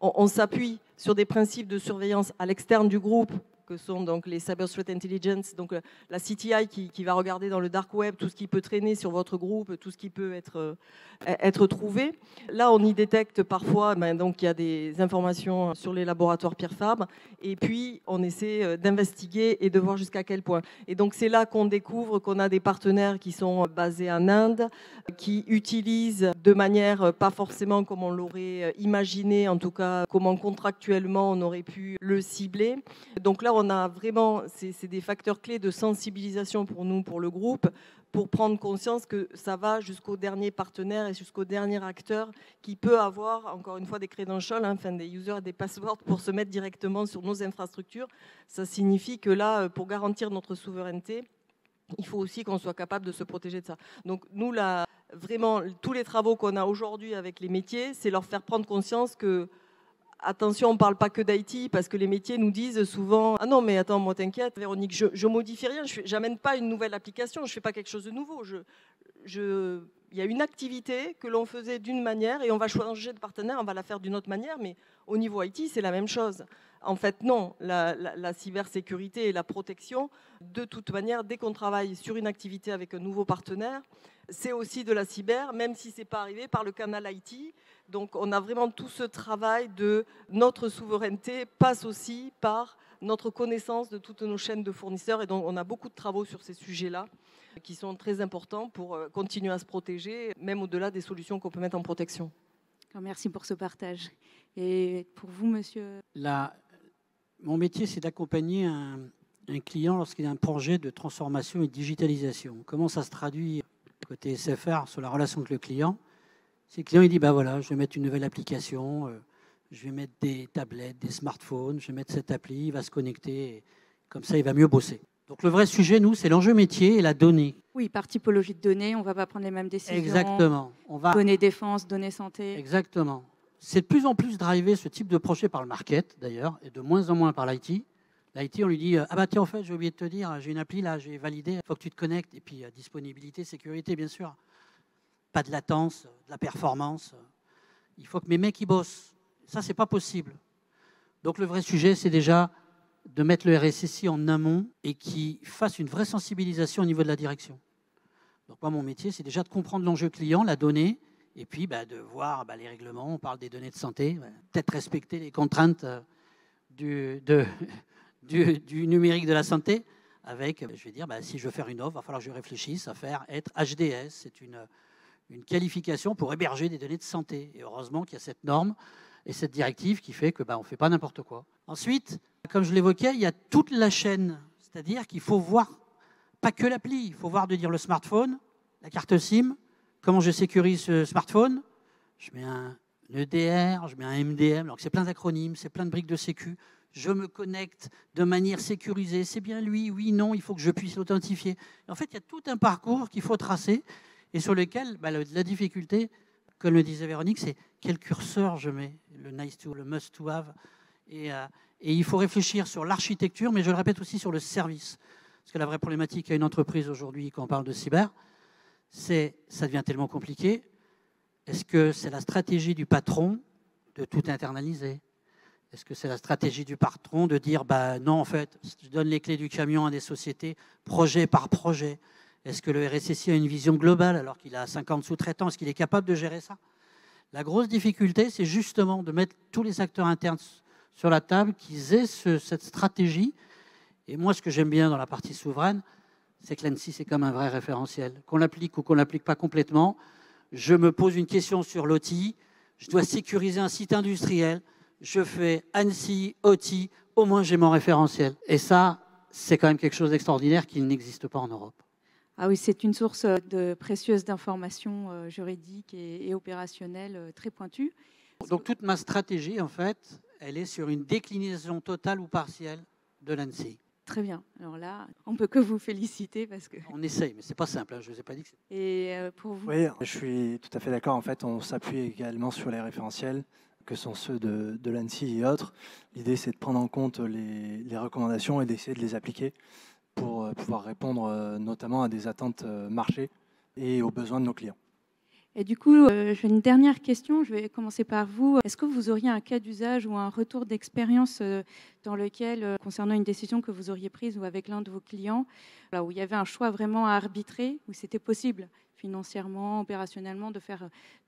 on s'appuie sur des principes de surveillance à l'externe du groupe, que sont donc les Cyber Threat Intelligence, donc la CTI qui va regarder dans le dark web tout ce qui peut traîner sur votre groupe, tout ce qui peut être trouvé. Là, on y détecte parfois, donc il y a des informations sur les laboratoires Pierre Fabre, et puis on essaie d'investiguer et de voir jusqu'à quel point. Et donc c'est là qu'on découvre qu'on a des partenaires qui sont basés en Inde, qui utilisent de manière pas forcément comme on l'aurait imaginé, en tout cas comment contractuellement on aurait pu le cibler. Donc là, on a vraiment, c'est des facteurs clés de sensibilisation pour nous, pour le groupe, pour prendre conscience que ça va jusqu'au dernier partenaire et jusqu'au dernier acteur qui peut avoir, encore une fois, des credentials, des users et des passwords pour se mettre directement sur nos infrastructures. Ça signifie que là, pour garantir notre souveraineté, il faut aussi qu'on soit capable de se protéger de ça. Donc nous, là, vraiment, tous les travaux qu'on a aujourd'hui avec les métiers, c'est leur faire prendre conscience que attention, on ne parle pas que d'IT, parce que les métiers nous disent souvent « Ah non, mais attends, moi t'inquiète, Véronique, je modifie rien, je n'amène pas une nouvelle application, je ne fais pas quelque chose de nouveau. Il y a une activité que l'on faisait d'une manière et on va changer de partenaire, on va la faire d'une autre manière, mais au niveau IT, c'est la même chose. » En fait, non, la cybersécurité et la protection, de toute manière, dès qu'on travaille sur une activité avec un nouveau partenaire, c'est aussi de la cyber, même si ce n'est pas arrivé par le canal IT. Donc on a vraiment tout ce travail de notre souveraineté passe aussi par notre connaissance de toutes nos chaînes de fournisseurs. Et donc on a beaucoup de travaux sur ces sujets-là qui sont très importants pour continuer à se protéger, même au-delà des solutions qu'on peut mettre en protection. Alors, merci pour ce partage. Et pour vous, monsieur? Mon métier, c'est d'accompagner un client lorsqu'il a un projet de transformation et de digitalisation. Comment ça se traduit côté SFR sur la relation avec le client? Si le client il dit, voilà, je vais mettre une nouvelle application, je vais mettre des tablettes, des smartphones, je vais mettre cette appli, il va se connecter, et comme ça il va mieux bosser. Donc le vrai sujet, nous, c'est l'enjeu métier et la donnée. Oui, par typologie de données, on ne va pas prendre les mêmes décisions. Exactement. Données défense, données santé. Exactement. C'est de plus en plus drivé ce type de projet par le market, d'ailleurs, et de moins en moins par l'IT. L'IT, on lui dit, tiens, en fait, j'ai oublié de te dire, j'ai une appli là, j'ai validé, il faut que tu te connectes. Et puis, disponibilité, sécurité, bien sûr. Pas de latence, de la performance. Il faut que mes mecs y bossent. Ça, c'est pas possible. Donc, le vrai sujet, c'est déjà de mettre le RSSI en amont et qui fasse une vraie sensibilisation au niveau de la direction. Donc, moi, mon métier, c'est déjà de comprendre l'enjeu client, la donnée, et puis de voir les règlements. On parle des données de santé, peut-être respecter les contraintes du numérique de la santé, avec, je vais dire, si je veux faire une offre, il va falloir que je réfléchisse à être HDS. C'est une qualification pour héberger des données de santé. Et heureusement qu'il y a cette norme et cette directive qui fait qu'on ne fait pas n'importe quoi. Ensuite, comme je l'évoquais, il y a toute la chaîne. C'est-à-dire qu'il faut voir, pas que l'appli, il faut voir de dire le smartphone, la carte SIM, comment je sécurise ce smartphone. Je mets un EDR, je mets un MDM, alors que c'est plein d'acronymes, c'est plein de briques de sécu. Je me connecte de manière sécurisée. C'est bien lui, oui, non, il faut que je puisse l'authentifier. En fait, il y a tout un parcours qu'il faut tracer et sur lequel la difficulté, comme le disait Véronique, c'est quel curseur je mets, le nice to, le must to have. Et il faut réfléchir sur l'architecture, mais je le répète aussi sur le service. Parce que la vraie problématique à une entreprise aujourd'hui, quand on parle de cyber, c'est ça devient tellement compliqué. Est-ce que c'est la stratégie du patron de tout internaliser? Est-ce que c'est la stratégie du patron de dire bah, non, en fait, je donne les clés du camion à des sociétés, projet par projet? Est-ce que le RSSI a une vision globale alors qu'il a 50 sous-traitants? Est-ce qu'il est capable de gérer ça? La grosse difficulté, c'est justement de mettre tous les acteurs internes sur la table, qu'ils aient cette stratégie. Et moi, ce que j'aime bien dans la partie souveraine, c'est que l'ANSSI, c'est comme un vrai référentiel. Qu'on l'applique ou qu'on ne l'applique pas complètement, je me pose une question sur l'OTI, je dois sécuriser un site industriel, je fais ANSSI, OTI, au moins j'ai mon référentiel. Et ça, c'est quand même quelque chose d'extraordinaire qui n'existe pas en Europe. Ah oui, c'est une source de précieuse d'informations juridiques et opérationnelles très pointues. Donc toute ma stratégie, en fait, elle est sur une déclinaison totale ou partielle de l'ANSSI. Très bien. Alors là, on ne peut que vous féliciter parce que... On essaye, mais ce n'est pas simple. Hein. Je ne vous ai pas dit que c'est... Et pour vous? Oui, je suis tout à fait d'accord. En fait, on s'appuie également sur les référentiels, que sont ceux de l'ANSSI et autres. L'idée, c'est de prendre en compte les recommandations et d'essayer de les appliquer pour pouvoir répondre notamment à des attentes marché et aux besoins de nos clients. Et du coup, j'ai une dernière question. Je vais commencer par vous. Est-ce que vous auriez un cas d'usage ou un retour d'expérience dans lequel, concernant une décision que vous auriez prise ou avec l'un de vos clients, où il y avait un choix vraiment à arbitrer, où c'était possible financièrement, opérationnellement,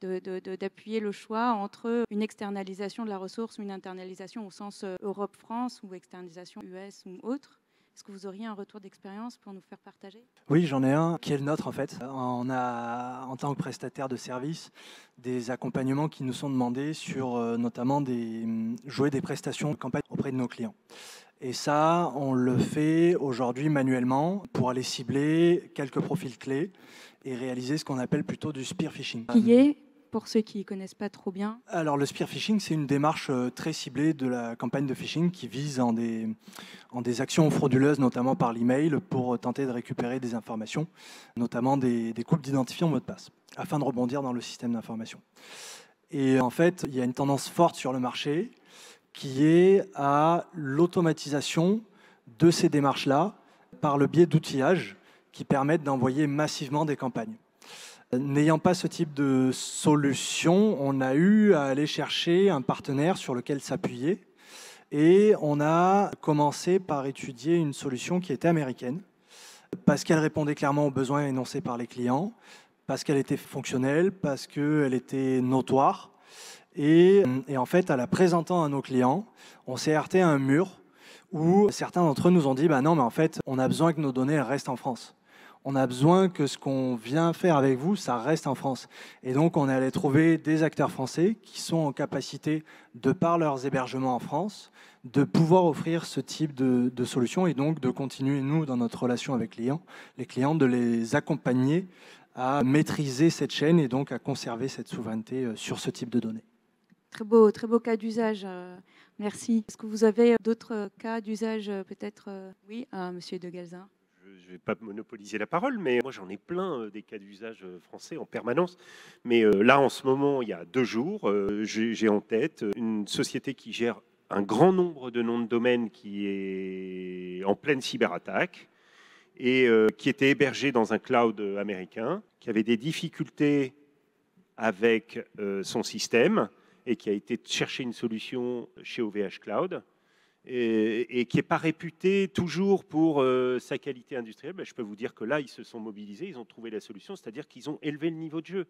d'appuyer le choix entre une externalisation de la ressource ou une internalisation au sens Europe-France ou externalisation US ou autre? Est-ce que vous auriez un retour d'expérience pour nous faire partager? Oui, j'en ai un qui est le nôtre en fait. On a, en tant que prestataire de services, des accompagnements qui nous sont demandés sur notamment jouer des prestations de campagne auprès de nos clients. Et ça, on le fait aujourd'hui manuellement pour aller cibler quelques profils clés et réaliser ce qu'on appelle plutôt du spear phishing. Qui est, pour ceux qui ne connaissent pas trop bien? Alors le spear phishing, c'est une démarche très ciblée de la campagne de phishing qui vise en des actions frauduleuses, notamment par l'email, pour tenter de récupérer des informations, notamment des coupes d'identifiants mot de passe, afin de rebondir dans le système d'information. Et en fait, il y a une tendance forte sur le marché qui est à l'automatisation de ces démarches-là par le biais d'outillages qui permettent d'envoyer massivement des campagnes. N'ayant pas ce type de solution, on a eu à aller chercher un partenaire sur lequel s'appuyer et on a commencé par étudier une solution qui était américaine parce qu'elle répondait clairement aux besoins énoncés par les clients, parce qu'elle était fonctionnelle, parce qu'elle était notoire. Et en fait, en la présentant à nos clients, on s'est heurté à un mur où certains d'entre eux nous ont dit bah non, mais en fait, on a besoin que nos données restent en France. On a besoin que ce qu'on vient faire avec vous, ça reste en France. Et donc, on est allé trouver des acteurs français qui sont en capacité, de par leurs hébergements en France, de pouvoir offrir ce type de solution et donc de continuer, nous, dans notre relation avec les clients, de les accompagner à maîtriser cette chaîne et donc à conserver cette souveraineté sur ce type de données. Très beau cas d'usage. Merci. Est-ce que vous avez d'autres cas d'usage peut-être? Oui, Monsieur de Galzin. Je ne vais pas monopoliser la parole, mais moi j'en ai plein des cas d'usage français en permanence. Mais là, en ce moment, il y a 2 jours, j'ai en tête une société qui gère un grand nombre de noms de domaine qui est en pleine cyberattaque et qui était hébergé dans un cloud américain, qui avait des difficultés avec son système et qui a été chercher une solution chez OVH Cloud. Et qui n'est pas réputé toujours pour sa qualité industrielle. Je peux vous dire que là, ils se sont mobilisés, ils ont trouvé la solution, c'est-à-dire qu'ils ont élevé le niveau de jeu.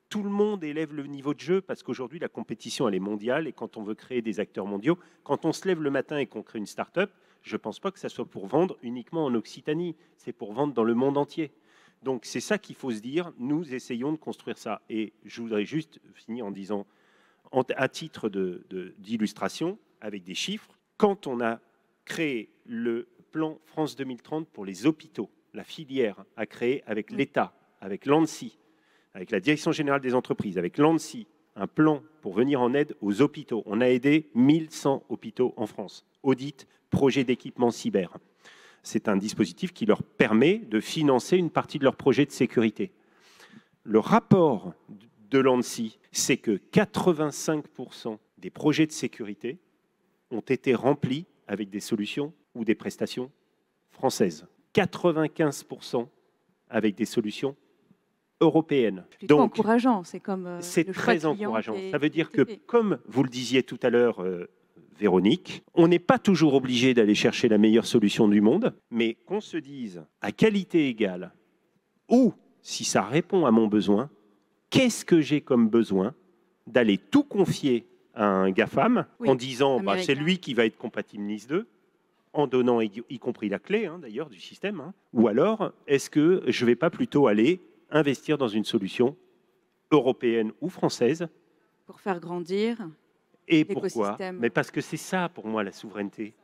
Tout le monde élève le niveau de jeu parce qu'aujourd'hui, la compétition, elle est mondiale et quand on veut créer des acteurs mondiaux, quand on se lève le matin et qu'on crée une start-up, je ne pense pas que ça soit pour vendre uniquement en Occitanie, c'est pour vendre dans le monde entier. Donc c'est ça qu'il faut se dire, nous essayons de construire ça. Et je voudrais juste finir en disant, à titre d'illustration, avec des chiffres, quand on a créé le plan France 2030 pour les hôpitaux, la filière a créé avec l'État, avec l'ANSSI, avec la Direction générale des entreprises, avec l'ANSSI, un plan pour venir en aide aux hôpitaux. On a aidé 1100 hôpitaux en France. Audit, projet d'équipement cyber. C'est un dispositif qui leur permet de financer une partie de leur projet de sécurité. Le rapport de l'ANSSI, c'est que 85% des projets de sécurité ont été remplis avec des solutions ou des prestations françaises. 95% avec des solutions européennes. Donc, encourageant, c'est comme c'est très encourageant. Ça veut dire que, comme vous le disiez tout à l'heure, Véronique. On n'est pas toujours obligé d'aller chercher la meilleure solution du monde, mais qu'on se dise à qualité égale, ou si ça répond à mon besoin, qu'est-ce que j'ai comme besoin d'aller tout confier à un GAFAM en disant c'est lui qui va être compatible NIS2, en donnant y compris la clé d'ailleurs du système, ou alors est-ce que je ne vais pas plutôt aller investir dans une solution européenne ou française pour faire grandir. Et pourquoi? Mais parce que c'est ça, pour moi, la souveraineté.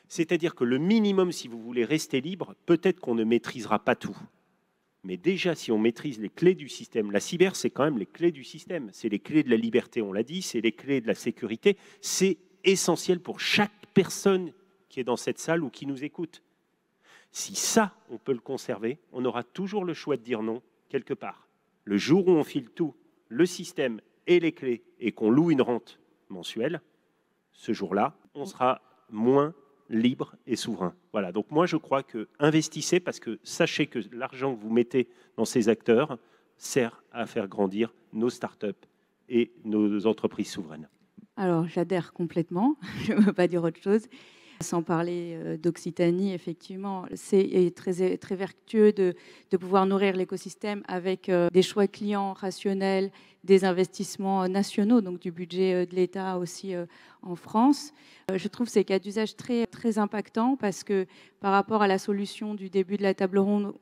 C'est-à-dire que le minimum, si vous voulez rester libre, peut-être qu'on ne maîtrisera pas tout. Mais déjà, si on maîtrise les clés du système, la cyber, c'est quand même les clés du système. C'est les clés de la liberté, on l'a dit, c'est les clés de la sécurité. C'est essentiel pour chaque personne qui est dans cette salle ou qui nous écoute. Si ça, on peut le conserver, on aura toujours le choix de dire non, quelque part. Le jour où on file tout, le système et les clés, et qu'on loue une rente mensuelle, ce jour-là, on sera moins libre et souverain. Voilà, donc moi je crois que investissez, parce que sachez que l'argent que vous mettez dans ces acteurs sert à faire grandir nos startups et nos entreprises souveraines. Alors j'adhère complètement, je ne veux pas dire autre chose. Sans parler d'Occitanie, effectivement, c'est très, très vertueux de pouvoir nourrir l'écosystème avec des choix clients rationnels, des investissements nationaux, donc du budget de l'État aussi en France. Je trouve ces cas d'usage très, très impactants parce que par rapport à la solution du début de la table ronde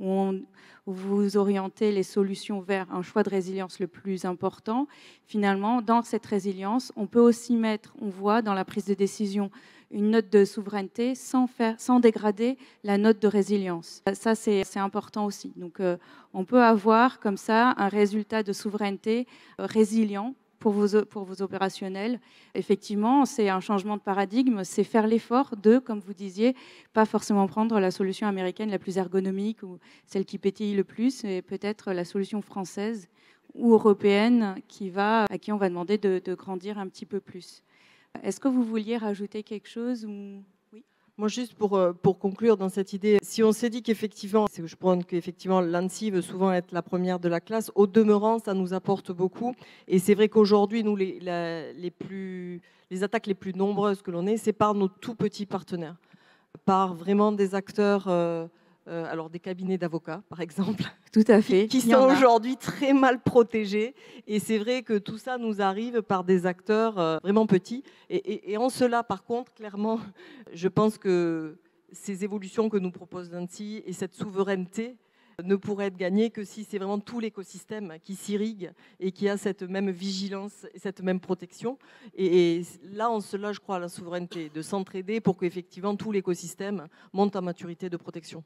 où vous orientez les solutions vers un choix de résilience le plus important, finalement, dans cette résilience, on peut aussi mettre, on voit dans la prise de décision, une note de souveraineté sans dégrader la note de résilience. Ça, c'est important aussi. Donc, on peut avoir comme ça un résultat de souveraineté résilient pour vos opérationnels. Effectivement, c'est un changement de paradigme, c'est faire l'effort de, comme vous disiez, pas forcément prendre la solution américaine la plus ergonomique ou celle qui pétille le plus, mais peut-être la solution française ou européenne à qui on va demander de grandir un petit peu plus. Est-ce que vous vouliez rajouter quelque chose ou... Oui. Moi, juste pour conclure dans cette idée, si on s'est dit qu'effectivement, je prône qu'effectivement l'ANSSI veut souvent être la première de la classe, au demeurant, ça nous apporte beaucoup. Et c'est vrai qu'aujourd'hui, nous, les attaques les plus nombreuses que l'on ait, c'est par nos tout petits partenaires, par vraiment des acteurs... alors des cabinets d'avocats, par exemple, tout à fait, qui sont aujourd'hui très mal protégés. Et c'est vrai que tout ça nous arrive par des acteurs vraiment petits. Et en cela, par contre, clairement, je pense que ces évolutions que nous propose l'ANSSI et cette souveraineté ne pourraient être gagnées que si c'est vraiment tout l'écosystème qui s'irrigue et qui a cette même vigilance et cette même protection. Et là, en cela, je crois à la souveraineté, de s'entraider pour qu'effectivement tout l'écosystème monte en maturité de protection.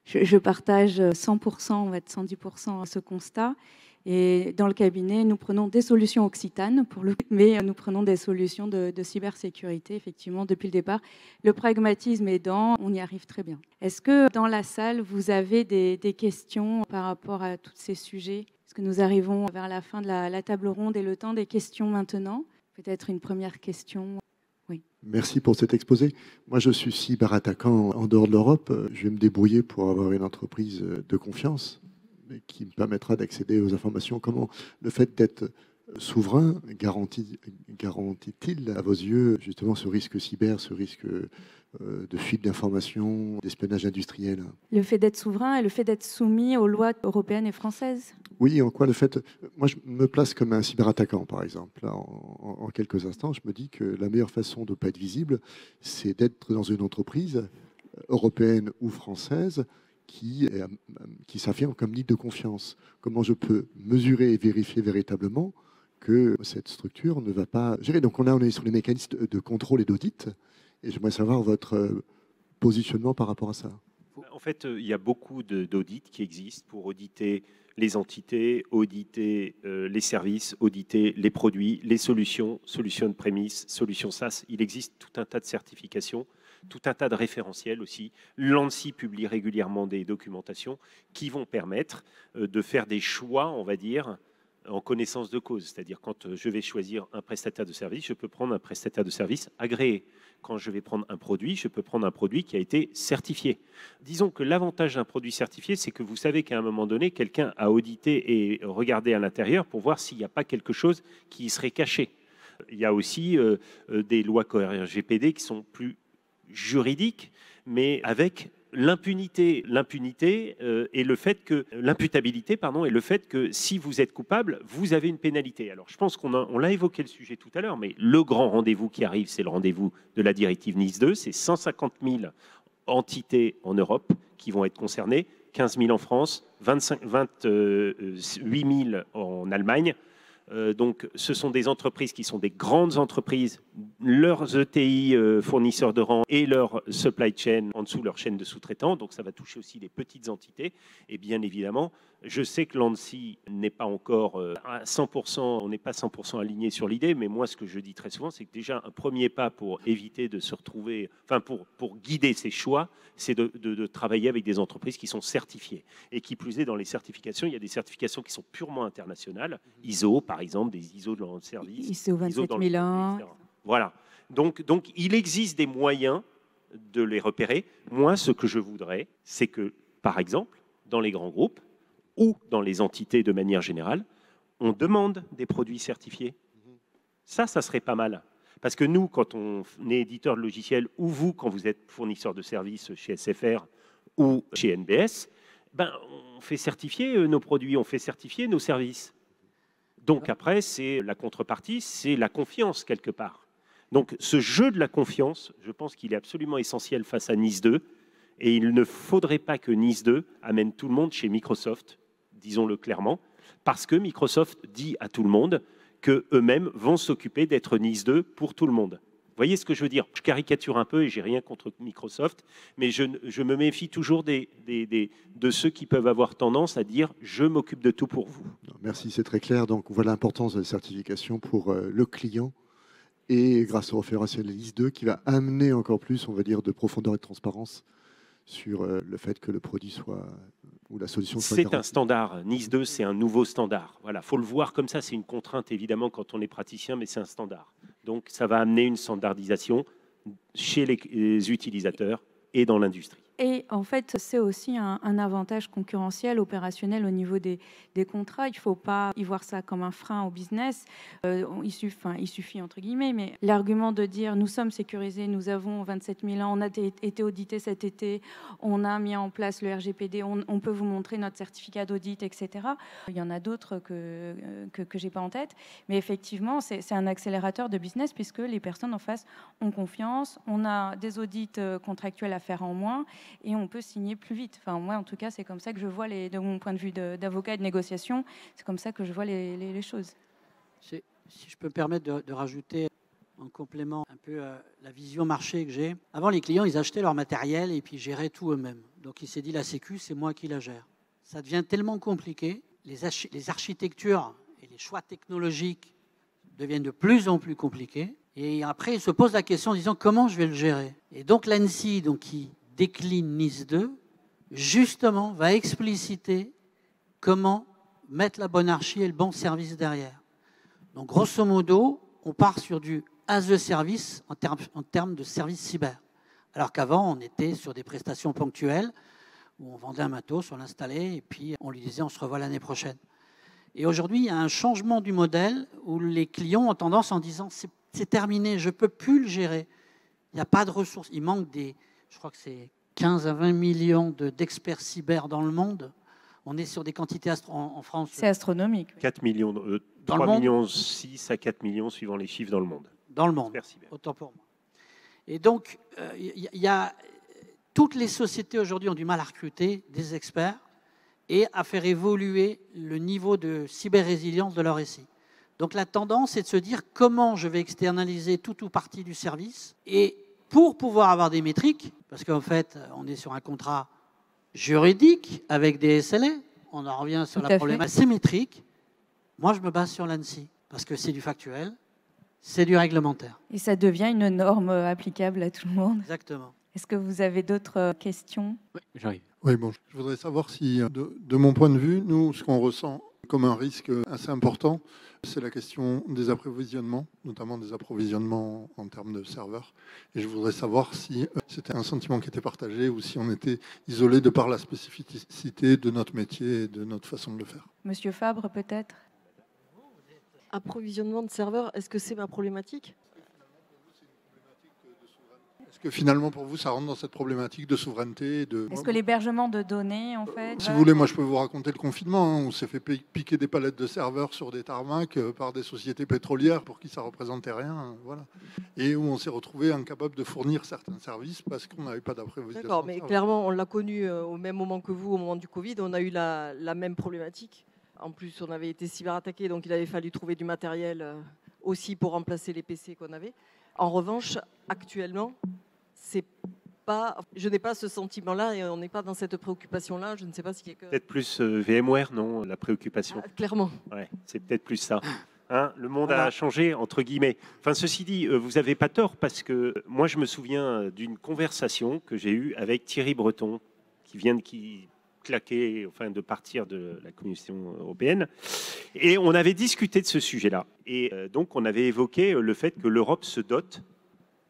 Je partage 100%, on va être 110% à ce constat. Et dans le cabinet, nous prenons des solutions occitanes, mais nous prenons des solutions de cybersécurité, effectivement, depuis le départ. Le pragmatisme aidant, on y arrive très bien. Est-ce que dans la salle, vous avez des questions par rapport à tous ces sujets? Est-ce que nous arrivons vers la fin de la table ronde et le temps des questions maintenant? Peut-être une première question. Oui. Merci pour cet exposé. Moi, je suis cyberattaquant en dehors de l'Europe. Je vais me débrouiller pour avoir une entreprise de confiance qui me permettra d'accéder aux informations. Comment le fait d'être souverain garantit-il à vos yeux justement ce risque cyber, ce risque de fuite d'informations, d'espionnage industriel? Le fait d'être souverain et le fait d'être soumis aux lois européennes et françaises? Oui, en quoi le fait... Moi, je me place comme un cyberattaquant, par exemple. Là, en quelques instants, je me dis que la meilleure façon de ne pas être visible, c'est d'être dans une entreprise européenne ou française qui s'affirme comme leader de confiance. Comment je peux mesurer et vérifier véritablement que cette structure ne va pas gérer? Donc on est sur les mécanismes de contrôle et d'audit, et j'aimerais savoir votre positionnement par rapport à ça. En fait, il y a beaucoup d'audits qui existent pour auditer les entités, auditer les services, auditer les produits, les solutions de prémisse, solutions SaaS. Il existe tout un tas de certifications, tout un tas de référentiels aussi. L'ANSSI publie régulièrement des documentations qui vont permettre de faire des choix, on va dire, en connaissance de cause. C'est-à-dire quand je vais choisir un prestataire de service, je peux prendre un prestataire de service agréé. Quand je vais prendre un produit, je peux prendre un produit qui a été certifié. Disons que l'avantage d'un produit certifié, c'est que vous savez qu'à un moment donné, quelqu'un a audité et regardé à l'intérieur pour voir s'il n'y a pas quelque chose qui y serait caché. Il y a aussi des lois RGPD qui sont plus juridiques, mais avec l'impunité, et le fait que l'imputabilité, pardon, et le fait que si vous êtes coupable, vous avez une pénalité. Alors, je pense on l'a évoqué le sujet tout à l'heure, mais le grand rendez-vous qui arrive, c'est le rendez-vous de la directive Nice 2. C'est 150 000 entités en Europe qui vont être concernées, 15 000 en France, 28 000 en Allemagne. Donc, ce sont des entreprises qui sont des grandes entreprises, leurs ETI fournisseurs de rang et leur supply chain en dessous, leur chaîne de sous-traitants. Donc, ça va toucher aussi les petites entités. Et bien évidemment, je sais que l'ANSSI n'est pas encore à 100%, on n'est pas 100% aligné sur l'idée, mais moi, ce que je dis très souvent, c'est que déjà, un premier pas pour éviter de se retrouver, enfin, pour guider ses choix, c'est de travailler avec des entreprises qui sont certifiées. Et qui plus est, dans les certifications, il y a des certifications qui sont purement internationales, ISO, par exemple, des ISO dans le service. ISO 27001. Voilà. Donc, il existe des moyens de les repérer. Moi, ce que je voudrais, c'est que, par exemple, dans les grands groupes ou dans les entités de manière générale, on demande des produits certifiés. Ça serait pas mal. Parce que nous, quand on est éditeur de logiciels, ou vous, quand vous êtes fournisseur de services chez SFR ou chez NBS, ben, on fait certifier nos produits, on fait certifier nos services. Donc après, c'est la contrepartie, c'est la confiance quelque part. Donc ce jeu de la confiance, je pense qu'il est absolument essentiel face à Nice 2. Et il ne faudrait pas que Nice 2 amène tout le monde chez Microsoft, disons-le clairement, parce que Microsoft dit à tout le monde qu'eux-mêmes vont s'occuper d'être Nice 2 pour tout le monde. Vous voyez ce que je veux dire? Je caricature un peu et j'ai rien contre Microsoft, mais je me méfie toujours de ceux qui peuvent avoir tendance à dire « je m'occupe de tout pour vous ». Merci, c'est très clair. Donc, on voit l'importance de la certification pour le client et grâce au référentiel Nice 2 qui va amener encore plus, on va dire, de profondeur et de transparence sur le fait que le produit soit ou la solution soit garantie. C'est un standard. Nice 2, c'est un nouveau standard. Voilà, faut le voir comme ça. C'est une contrainte évidemment quand on est praticien, mais c'est un standard. Donc ça va amener une standardisation chez les utilisateurs et dans l'industrie. Et en fait, c'est aussi un avantage concurrentiel, opérationnel au niveau des contrats. Il ne faut pas y voir ça comme un frein au business. Il suffit, entre guillemets, mais l'argument de dire nous sommes sécurisés, nous avons 27 000 ans, on a été audité cet été, on a mis en place le RGPD, on peut vous montrer notre certificat d'audit, etc. Il y en a d'autres que je n'ai pas en tête. Mais effectivement, c'est un accélérateur de business puisque les personnes en face ont confiance, on a des audits contractuels à faire en moins, et on peut signer plus vite. Enfin, moi, en tout cas, c'est comme ça que je vois, de mon point de vue d'avocat et de négociation, c'est comme ça que je vois les choses. Si je peux me permettre de rajouter en complément un peu la vision marché que j'ai. Avant, les clients, ils achetaient leur matériel et puis géraient tout eux-mêmes. Donc, il s'est dit, la sécu, c'est moi qui la gère. Ça devient tellement compliqué, les architectures et les choix technologiques deviennent de plus en plus compliqués. Et après, ils se posent la question en disant, comment je vais le gérer? Et donc, l'ANSSI, qui décline Nice 2, justement, va expliciter comment mettre la bonne archi et le bon service derrière. Donc, grosso modo, on part sur du as a service en termes de service cyber. Alors qu'avant, on était sur des prestations ponctuelles où on vendait un matos, on l'installait et puis on lui disait on se revoit l'année prochaine. Et aujourd'hui, il y a un changement du modèle où les clients ont tendance en disant c'est terminé, je ne peux plus le gérer. Il n'y a pas de ressources. Il manque je crois que c'est 15 à 20 millions d'experts cyber dans le monde. On est sur des quantités en France. C'est astronomique. 4 millions, 3 millions 6 à 4 millions suivant les chiffres dans le monde. Dans le monde, autant pour moi. Et donc, toutes les sociétés aujourd'hui ont du mal à recruter des experts et à faire évoluer le niveau de cyber-résilience de leur SI. Donc la tendance est de se dire comment je vais externaliser tout ou partie du service et pour pouvoir avoir des métriques, parce qu'en fait, on est sur un contrat juridique avec des SLA, on en revient sur la problématique. Ces métriques, moi je me base sur l'ANSSI, parce que c'est du factuel, c'est du réglementaire. Et ça devient une norme applicable à tout le monde. Exactement. Est-ce que vous avez d'autres questions? Oui, j'arrive. Oui, bon, je voudrais savoir si, de mon point de vue, nous, ce qu'on ressent comme un risque assez important, c'est la question des approvisionnements, notamment des approvisionnements en termes de serveurs. Et je voudrais savoir si c'était un sentiment qui était partagé ou si on était isolé de par la spécificité de notre métier et de notre façon de le faire. Monsieur Fabre, peut-être? Approvisionnement de serveurs, est-ce que c'est ma problématique? Est-ce que finalement, pour vous, ça rentre dans cette problématique de souveraineté Est-ce que l'hébergement de données, en fait... Si vous voulez, moi, je peux vous raconter le confinement. On s'est fait piquer des palettes de serveurs sur des tarmacs par des sociétés pétrolières pour qui ça représentait rien. Voilà. Et où on s'est retrouvé incapable de fournir certains services parce qu'on n'avait pas d'approvisionnement. D'accord, mais clairement, on l'a connu au même moment que vous, au moment du Covid. On a eu la même problématique. En plus, on avait été cyberattaqué, donc il avait fallu trouver du matériel aussi pour remplacer les PC qu'on avait. En revanche, actuellement, je n'ai pas ce sentiment-là et on n'est pas dans cette préoccupation-là. Je ne sais pas si quelqu'un... Peut-être plus VMware, non, la préoccupation. Clairement. Ouais, c'est peut-être plus ça. Hein, le monde a changé, entre guillemets. Enfin, ceci dit, vous n'avez pas tort, parce que moi, je me souviens d'une conversation que j'ai eue avec Thierry Breton, qui vient de partir de la Commission européenne. Et on avait discuté de ce sujet-là. Et donc, on avait évoqué le fait que l'Europe se dote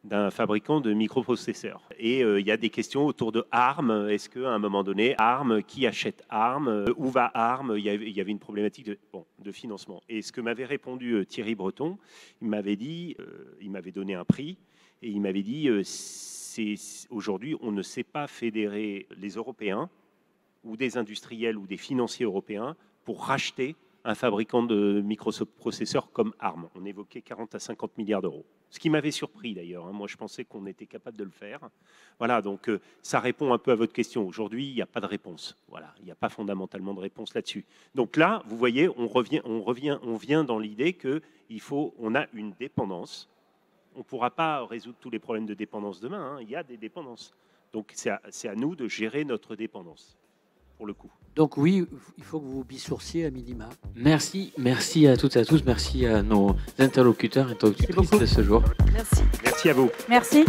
d'un fabricant de microprocesseurs. Et il y a des questions autour de ARM. Est-ce qu'à un moment donné, ARM, qui achète ARM, où va ARM? Il y avait une problématique de financement. Et ce que m'avait répondu Thierry Breton, il m'avait donné un prix, et il m'avait dit, aujourd'hui, on ne sait pas fédérer les Européens, ou des industriels, ou des financiers européens, pour racheter un fabricant de microprocesseurs comme ARM. On évoquait 40 à 50 milliards d'euros. Ce qui m'avait surpris d'ailleurs. Moi, je pensais qu'on était capable de le faire. Voilà, donc ça répond un peu à votre question. Aujourd'hui, il n'y a pas de réponse. Voilà, il n'y a pas fondamentalement de réponse là-dessus. Donc là, vous voyez, on vient dans l'idée qu'on a une dépendance. On ne pourra pas résoudre tous les problèmes de dépendance demain. Il y a des dépendances. Donc c'est à nous de gérer notre dépendance, pour le coup. Donc oui, il faut que vous bisourciez à minima. Merci à toutes et à tous. Merci à nos interlocuteurs et interlocutrices de ce jour. Merci. Merci à vous. Merci.